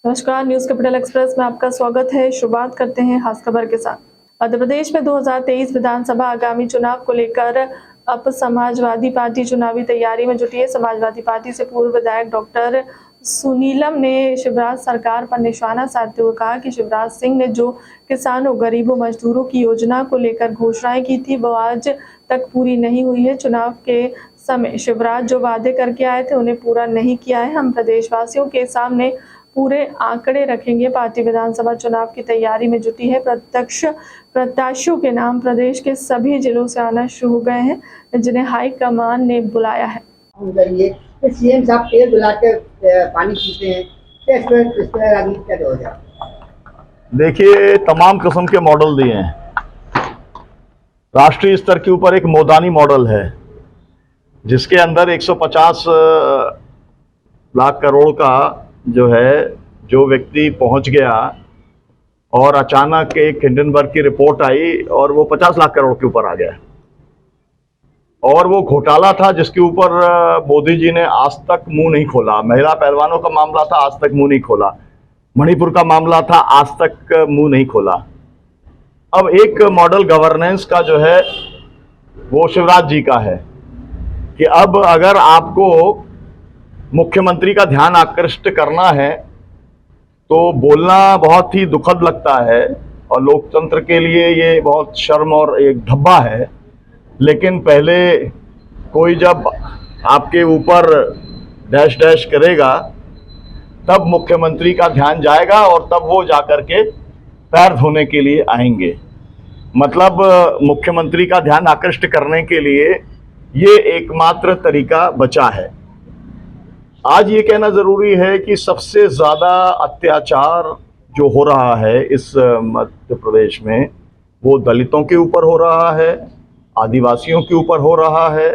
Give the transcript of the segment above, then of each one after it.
नमस्कार, news capital express में आपका स्वागत है। शुरुआत करते हैं खास खबर के साथ। मध्य प्रदेश में 2023 विधानसभा आगामी चुनाव को लेकर अब समाजवादी पार्टी चुनावी तैयारी में जुटी है। समाजवादी पार्टी से पूर्व विधायक डॉक्टर सुनीलम ने शिवराज सरकार पर निशाना साधते हुए कहा कि शिवराज सिंह ने जो किसानों, गरीबों, मजदूरों की योजना को लेकर घोषणाएं की थी वो आज तक पूरी नहीं हुई है। चुनाव के समय शिवराज जो वादे करके आए थे उन्हें पूरा नहीं किया है। हम प्रदेशवासियों के सामने पूरे आंकड़े रखेंगे। पार्टी विधानसभा चुनाव की तैयारी में जुटी है। प्रत्यक्ष प्रत्याशियों के नाम प्रदेश के सभी जिलों से आना शुरू हो गए हैं, जिन्हें हाईकमान ने बुलाया है। सीएम साहब पेड़ बुला के पानी पीते हैं, इस पर राजनीति क्या हो जाए? देखिए, तमाम किस्म के मॉडल दिए हैं। राष्ट्रीय स्तर के ऊपर एक मोदानी मॉडल है जिसके अंदर 150 लाख करोड़ का जो व्यक्ति पहुंच गया और अचानक एक हिंडनबर्ग की रिपोर्ट आई और वो 50 लाख करोड़ के ऊपर आ गया। और वो घोटाला था जिसके ऊपर मोदी जी ने आज तक मुंह नहीं खोला। महिला पहलवानों का मामला था, आज तक मुंह नहीं खोला। मणिपुर का मामला था, आज तक मुंह नहीं खोला। अब एक मॉडल गवर्नेंस का जो है वो शिवराज जी का है कि अब अगर आपको मुख्यमंत्री का ध्यान आकृष्ट करना है तो बोलना बहुत ही दुखद लगता है और लोकतंत्र के लिए ये बहुत शर्म और एक धब्बा है। लेकिन पहले कोई जब आपके ऊपर डैश डैश करेगा तब मुख्यमंत्री का ध्यान जाएगा और तब वो जाकर के पैर धोने के लिए आएंगे। मतलब मुख्यमंत्री का ध्यान आकृष्ट करने के लिए ये एकमात्र तरीका बचा है। आज ये कहना जरूरी है कि सबसे ज्यादा अत्याचार जो हो रहा है इस मध्य प्रदेश में वो दलितों के ऊपर हो रहा है, आदिवासियों के ऊपर हो रहा है,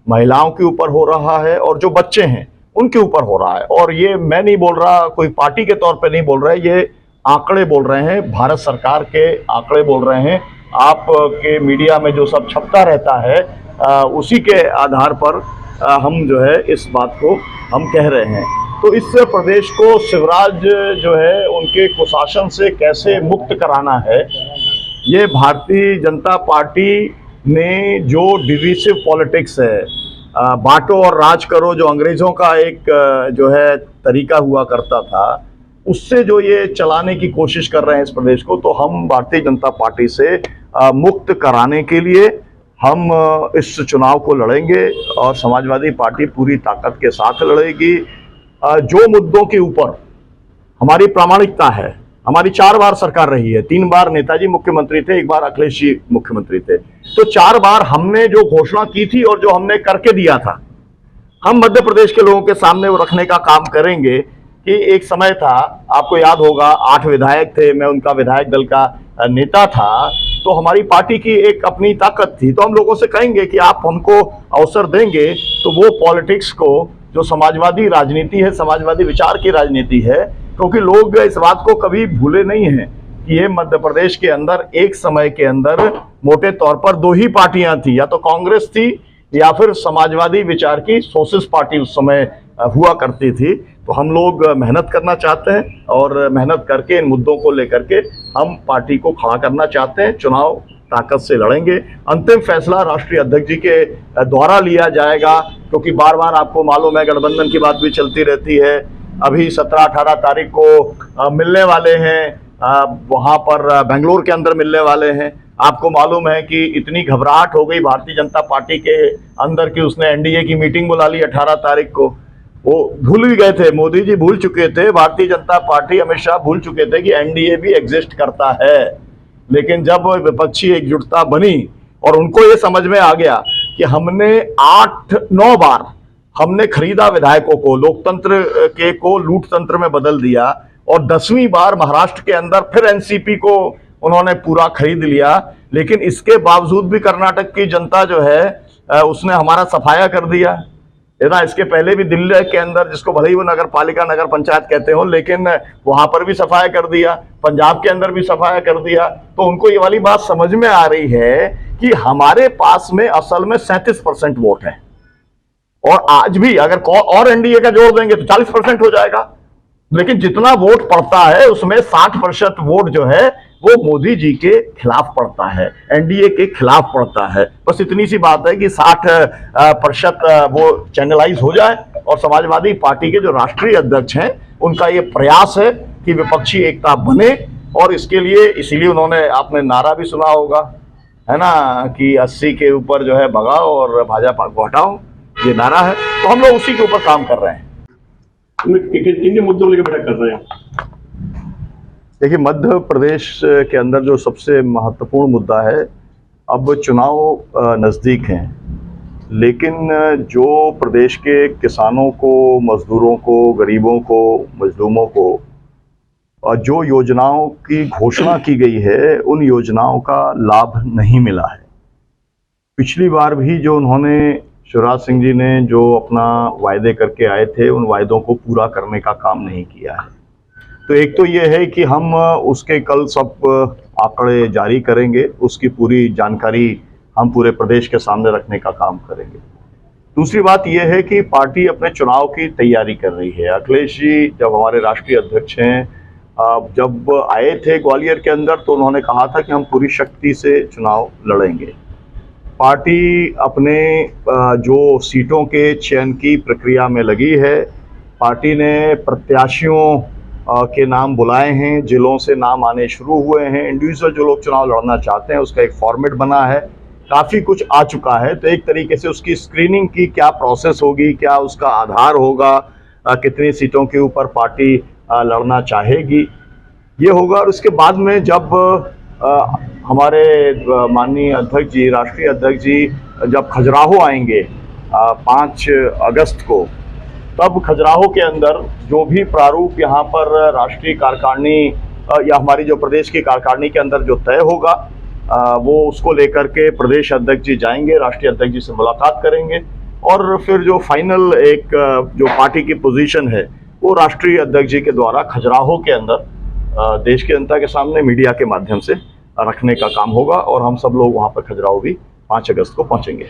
महिलाओं के ऊपर हो रहा है और जो बच्चे हैं उनके ऊपर हो रहा है। और ये मैं नहीं बोल रहा, कोई पार्टी के तौर पे नहीं बोल रहा है, ये आंकड़े बोल रहे हैं, भारत सरकार के आंकड़े बोल रहे हैं। आपके मीडिया में जो सब छपता रहता है उसी के आधार पर हम जो है इस बात को हम कह रहे हैं। तो इस प्रदेश को शिवराज जो है उनके कुशासन से कैसे मुक्त कराना है, ये भारतीय जनता पार्टी ने जो डिविसिव पॉलिटिक्स है, बांटो और राज करो, जो अंग्रेजों का एक जो है तरीका हुआ करता था, उससे जो ये चलाने की कोशिश कर रहे हैं इस प्रदेश को, तो हम भारतीय जनता पार्टी से मुक्त कराने के लिए हम इस चुनाव को लड़ेंगे और समाजवादी पार्टी पूरी ताकत के साथ लड़ेगी। जो मुद्दों के ऊपर हमारी प्रामाणिकता है, हमारी 4 बार सरकार रही है, 3 बार नेताजी मुख्यमंत्री थे, 1 बार अखिलेश जी मुख्यमंत्री थे, तो 4 बार हमने जो घोषणा की थी और जो हमने करके दिया था, हम मध्य प्रदेश के लोगों के सामने वो रखने का काम करेंगे। कि एक समय था, आपको याद होगा, 8 विधायक थे, मैं उनका विधायक दल का नेता था, तो हमारी पार्टी की एक अपनी ताकत थी। तो हम लोगों से कहेंगे कि आप हमको अवसर देंगे तो वो पॉलिटिक्स को, जो समाजवादी राजनीति है, समाजवादी विचार की राजनीति है, क्योंकि लोग इस बात को कभी भूले नहीं हैं कि ये मध्य प्रदेश के अंदर एक समय के अंदर मोटे तौर पर 2 ही पार्टियां थी, या तो कांग्रेस थी या फिर समाजवादी विचार की सोशलिस्ट पार्टी उस समय हुआ करती थी। तो हम लोग मेहनत करना चाहते हैं और मेहनत करके इन मुद्दों को लेकर के हम पार्टी को खड़ा करना चाहते हैं। चुनाव ताकत से लड़ेंगे। अंतिम फैसला राष्ट्रीय अध्यक्ष जी के द्वारा लिया जाएगा, क्योंकि बार बार आपको मालूम है गठबंधन की बात भी चलती रहती है। अभी 17-18 तारीख को मिलने वाले हैं, वहाँ पर बेंगलोर के अंदर मिलने वाले हैं। आपको मालूम है कि इतनी घबराहट हो गई भारतीय जनता पार्टी के अंदर कि उसने एनडीए की मीटिंग बुला ली 18 तारीख को। वो भूल भी गए थे, मोदी जी भूल चुके थे, भारतीय जनता पार्टी, अमित शाह भूल चुके थे कि एनडीए भी एग्जिस्ट करता है। लेकिन जब विपक्षी एकजुटता बनी और उनको ये समझ में आ गया कि हमने 8-9 बार हमने खरीदा विधायकों को, लोकतंत्र के को लूट तंत्र में बदल दिया, और 10वीं बार महाराष्ट्र के अंदर फिर एनसीपी को उन्होंने पूरा खरीद लिया। लेकिन इसके बावजूद भी कर्नाटक की जनता जो है उसने हमारा सफाया कर दिया। ना इसके पहले भी दिल्ली के अंदर, जिसको भले ही वो नगर पालिका, नगर पंचायत कहते हो, लेकिन वहां पर भी सफाया कर दिया, पंजाब के अंदर भी सफाया कर दिया। तो उनको ये वाली बात समझ में आ रही है कि हमारे पास में असल में 37% वोट है, और आज भी अगर और एनडीए का जोड़ देंगे तो 40% हो जाएगा। लेकिन जितना वोट पड़ता है उसमें 60% वोट जो है वो मोदी जी के खिलाफ पड़ता है, एनडीए के खिलाफ पड़ता है। बस इतनी सी बात है कि 60% वो चैनलाइज हो जाए और समाजवादी पार्टी के जो राष्ट्रीय अध्यक्ष हैं उनका ये प्रयास है कि विपक्षी एकता बने, और इसके लिए इसीलिए उन्होंने, आपने नारा भी सुना होगा, है ना, कि 80 के ऊपर जो है भगाओ और भाजपा को हटाओ, ये नारा है। तो हम लोग उसी के ऊपर काम कर रहे हैं। किन मुद्दों लेकर बैठक कर रहे हैं? देखिए, मध्य प्रदेश के अंदर जो सबसे महत्वपूर्ण मुद्दा है, अब चुनाव नज़दीक हैं, लेकिन जो प्रदेश के किसानों को, मजदूरों को, गरीबों को, मजलूमों को जो योजनाओं की घोषणा की गई है उन योजनाओं का लाभ नहीं मिला है। पिछली बार भी जो उन्होंने, शिवराज सिंह जी ने जो अपना वायदे करके आए थे, उन वायदों को पूरा करने का काम नहीं किया है। तो एक तो ये है कि हम उसके कल सब आंकड़े जारी करेंगे, उसकी पूरी जानकारी हम पूरे प्रदेश के सामने रखने का काम करेंगे। दूसरी बात यह है कि पार्टी अपने चुनाव की तैयारी कर रही है। अखिलेश जी जब हमारे राष्ट्रीय अध्यक्ष हैं, जब आए थे ग्वालियर के अंदर, तो उन्होंने कहा था कि हम पूरी शक्ति से चुनाव लड़ेंगे। पार्टी अपने जो सीटों के चयन की प्रक्रिया में लगी है। पार्टी ने प्रत्याशियों के नाम बुलाए हैं, जिलों से नाम आने शुरू हुए हैं। इंडिविजुअल जो लोग चुनाव लड़ना चाहते हैं उसका एक फॉर्मेट बना है, काफ़ी कुछ आ चुका है। तो एक तरीके से उसकी स्क्रीनिंग की क्या प्रोसेस होगी, क्या उसका आधार होगा, कितनी सीटों के ऊपर पार्टी लड़ना चाहेगी, ये होगा। और उसके बाद में जब हमारे माननीय अध्यक्ष जी, राष्ट्रीय अध्यक्ष जी जब खजुराहो आएंगे 5 अगस्त को, तब खजुराहो के अंदर जो भी प्रारूप यहाँ पर राष्ट्रीय कार्यकारिणी या हमारी जो प्रदेश की कार्यकारिणी के अंदर जो तय होगा, वो उसको लेकर के प्रदेश अध्यक्ष जी जाएंगे, राष्ट्रीय अध्यक्ष जी से मुलाकात करेंगे, और फिर जो फाइनल एक जो पार्टी की पोजीशन है वो राष्ट्रीय अध्यक्ष जी के द्वारा खजुराहो के अंदर देश की जनता के सामने मीडिया के माध्यम से रखने का काम होगा। और हम सब लोग वहाँ पर खजुराहो भी 5 अगस्त को पहुँचेंगे।